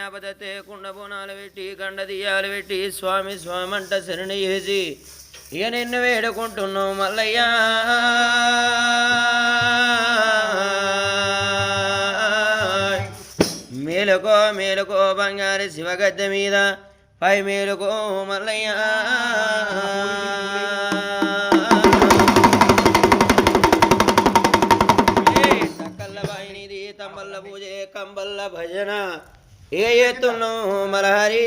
జ్ఞాపదతే కుండ బోనాలు పెట్టి గండ దియ్యాలు పెట్టి స్వామి స్వామి అంట శరణి చేసి ఇక నిన్ను వేడుకుంటున్నావు మల్లయ్యా మేలుకో మేలుకో బంగారు శివగద్దె మీద పై మేలుకో మల్లయ్యా తక్కల్ల బాయినిది తమ్మల్ల పూజే కంబల్ల భజన ఏ ఎత్తున్నావు మలహరి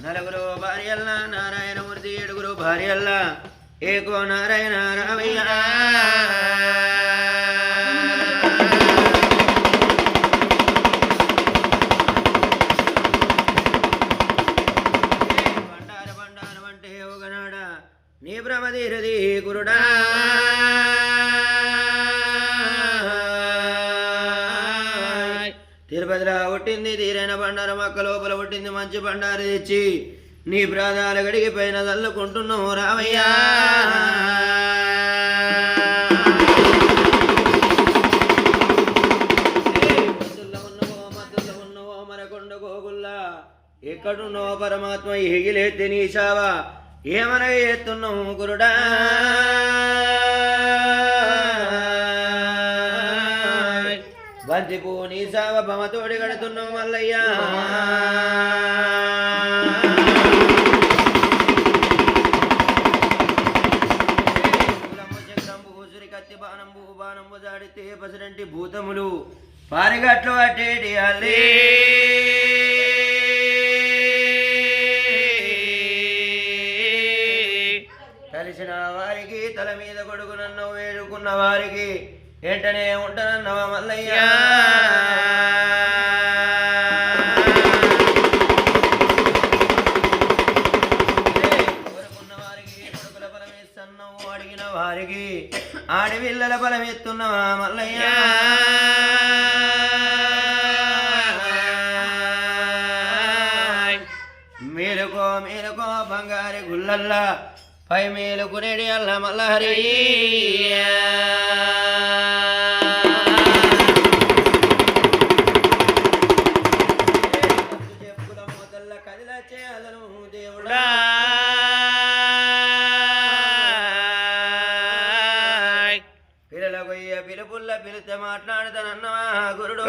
నలుగురు భార్యల్ల నారాయణమూర్తి ఏడుగురు భార్యల్ల ఏకో నారాయణ రామయ్య బండారు బండారు అంటే ఒకనాడ నీ భ్రమధీరది గురుడా తిరుపతిలో పుట్టింది తీరైన బండారు మక్క లోపల పుట్టింది మంచి బండారు తెచ్చి నీ ప్రాధాలు గడిగిపోయిన తల్లుకుంటున్నావు రామయ్యా మద్దుల్లో ఉన్నవో మద్దుల్లో ఉన్నవో మరకొండ గోగుల్లా ఎక్కడున్నావో పరమాత్మ ఎగిలేత్తి నీ శావా ఏమనగ ఎత్తున్నావు గురుడా బంతిపూ నీ సావ బమతోడి గడుతున్నావు మల్లయ్యా బాణంబు బాణంబు జాడితే పసిరంటి భూతములు పారిగట్లు అట్టేటి అల్లే కలిసిన వారికి తల మీద కొడుకునన్నవు వేడుకున్న వారికి వెంటనే ఉంటానన్నవా మల్లయ్యా కోరుకున్న వారికి కొడుకుల బలమేస్తున్నావు అడిగిన వారికి ఆడవిల్లల బలమెత్తున్నవా మల్లయ్యా మేలుకో మేలుకో బంగారి గుల్లల్లా పై మేలుకునేడి అల్ల మల్లహరి చెప్పుల మొదల్ల కదిలచే అదను దేవుడా పిల్లల గొయ్య పిలుపుల్ల పిలితే మాట్లాడతానన్నవా గురుడు